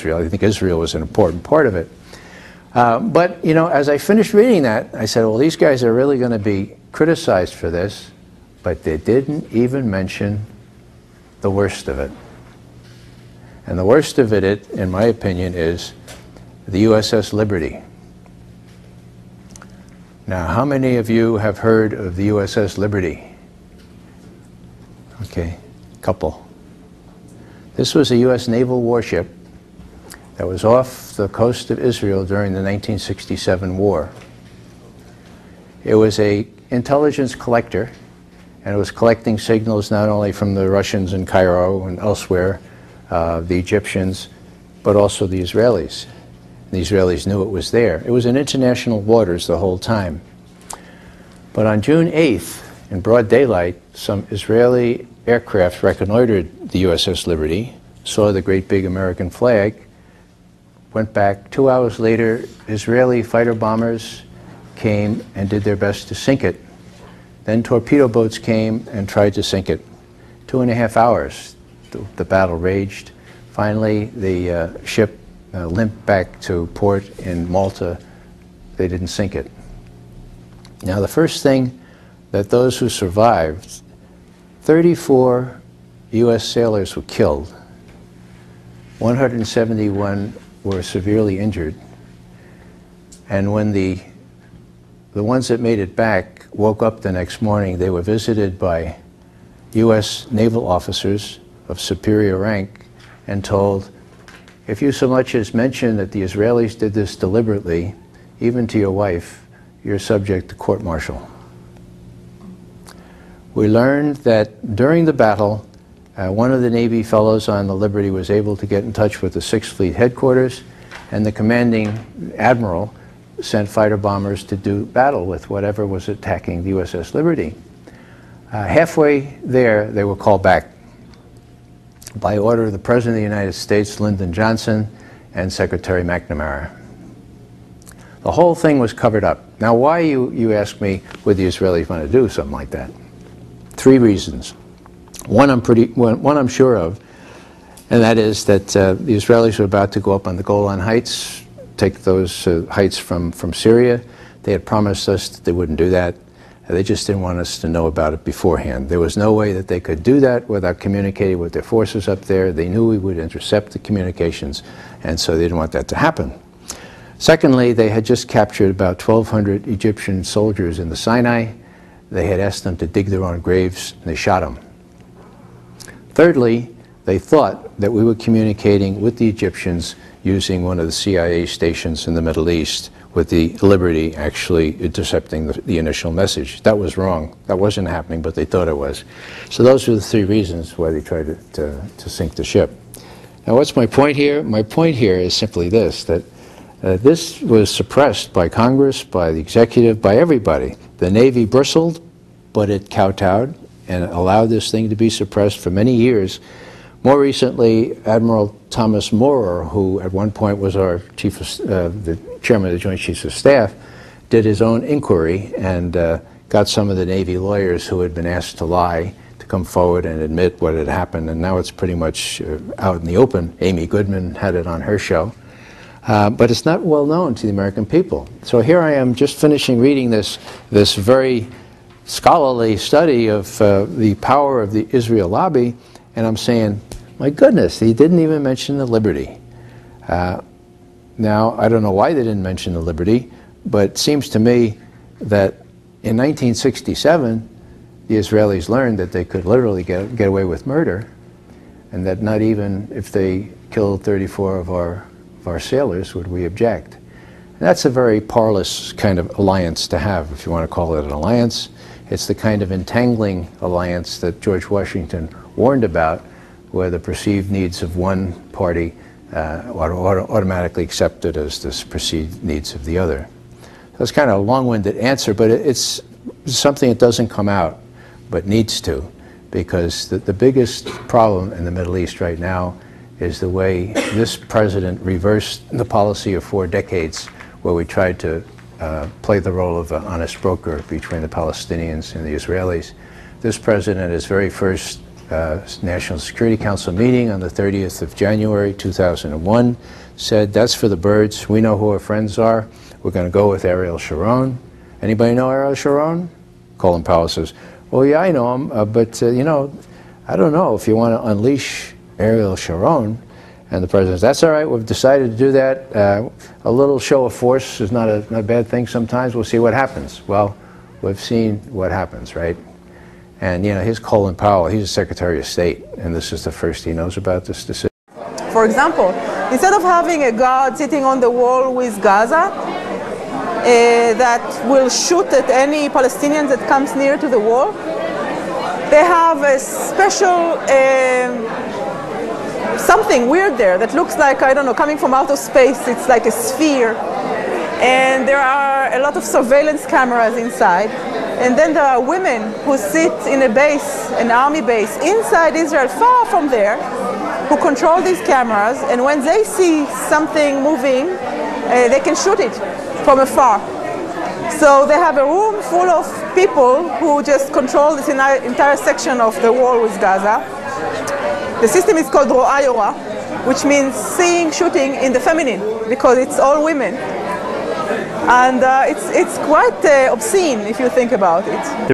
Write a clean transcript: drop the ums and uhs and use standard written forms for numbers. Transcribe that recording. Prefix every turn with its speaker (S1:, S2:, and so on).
S1: Israel. I think Israel was an important part of it. But, you know, as I finished reading that, I said, well, these guys are really going to be criticized for this, but they didn't even mention the worst of it. And the worst of it, in my opinion, is the USS Liberty. Now, how many of you have heard of the USS Liberty? Okay, a couple. This was a U.S. naval warship that was off the coast of Israel during the 1967 war. It was an intelligence collector, and it was collecting signals not only from the Russians in Cairo and elsewhere, the Egyptians, but also the Israelis. The Israelis knew it was there. It was in international waters the whole time. But on June 8th, in broad daylight, some Israeli aircraft reconnoitered the USS Liberty, saw the great big American flag, went back. 2 hours later, Israeli fighter bombers came and did their best to sink it. Then torpedo boats came and tried to sink it. 2.5 hours, the battle raged. Finally, the ship limped back to port in Malta. They didn't sink it. Now, the first thing that those who survived, 34 U.S. sailors were killed. 171 were severely injured. And when the ones that made it back woke up the next morning, they were visited by U.S. naval officers of superior rank and told, if you so much as mention that the Israelis did this deliberately, even to your wife, you're subject to court-martial. We learned that during the battle, one of the Navy fellows on the Liberty was able to get in touch with the 6th Fleet headquarters, and the commanding admiral sent fighter bombers to do battle with whatever was attacking the USS Liberty. Halfway there, they were called back by order of the President of the United States, Lyndon Johnson, and Secretary McNamara. The whole thing was covered up. Now, why, you ask me, would the Israelis want to do something like that? 3 reasons. One I'm sure of, and that is that the Israelis were about to go up on the Golan Heights, take those heights from Syria. They had promised us that they wouldn't do that. They just didn't want us to know about it beforehand. There was no way that they could do that without communicating with their forces up there. They knew we would intercept the communications, and so they didn't want that to happen. Secondly, they had just captured about 1,200 Egyptian soldiers in the Sinai. They had asked them to dig their own graves, and they shot them. Thirdly, they thought that we were communicating with the Egyptians using one of the CIA stations in the Middle East, with the Liberty actually intercepting the initial message. That was wrong. That wasn't happening, but they thought it was. So those are the 3 reasons why they tried to sink the ship. Now, what's my point here? My point here is simply this, that this was suppressed by Congress, by the executive, by everybody. The Navy bristled, but it kowtowed and allowed this thing to be suppressed for many years. More recently, Admiral Thomas Moorer, who at one point was our the chairman of the Joint Chiefs of Staff, did his own inquiry and got some of the Navy lawyers who had been asked to lie to come forward and admit what had happened, and now it's pretty much out in the open. Amy Goodman had it on her show. But it's not well known to the American people. So here I am just finishing reading this very scholarly study of the power of the Israel lobby, and I'm saying, my goodness, he didn't even mention the Liberty. Now, I don't know why they didn't mention the Liberty, but it seems to me that in 1967, the Israelis learned that they could literally get away with murder, and that not even if they killed 34 of our sailors would we object. And that's a very parlous kind of alliance to have, if you want to call it an alliance. It's the kind of entangling alliance that George Washington warned about, where the perceived needs of one party are automatically accepted as the perceived needs of the other. So it's kind of a long-winded answer, but it's something that doesn't come out, but needs to, because the biggest problem in the Middle East right now is the way this president reversed the policy of 4 decades, where we tried to play the role of an honest broker between the Palestinians and the Israelis. This president, his very first National Security Council meeting on the 30th of January 2001 said, that's for the birds. We know who our friends are. We're going to go with Ariel Sharon. Anybody know Ariel Sharon? Colin Powell says, well, yeah, I know him, but you know, I don't know if you want to unleash Ariel Sharon. And the president says, that's all right, we've decided to do that. A little show of force is not a bad thing sometimes. We'll see what happens. Well, we've seen what happens, right? And you know, here's Colin Powell, he's a Secretary of State, and this is the first he knows about this decision.
S2: For example, instead of having a guard sitting on the wall with Gaza, that will shoot at any Palestinian that comes near to the wall, they have a special something weird there that looks like, I don't know, coming from outer space. It's like a sphere. And there are a lot of surveillance cameras inside. And then there are women who sit in a base, an army base, inside Israel, far from there, who control these cameras. And when they see something moving, they can shoot it from afar. So they have a room full of people who just control this entire section of the wall with Gaza. The system is called ro'a yora, which means seeing shooting in the feminine, because it's all women. And it's quite obscene if you think about it.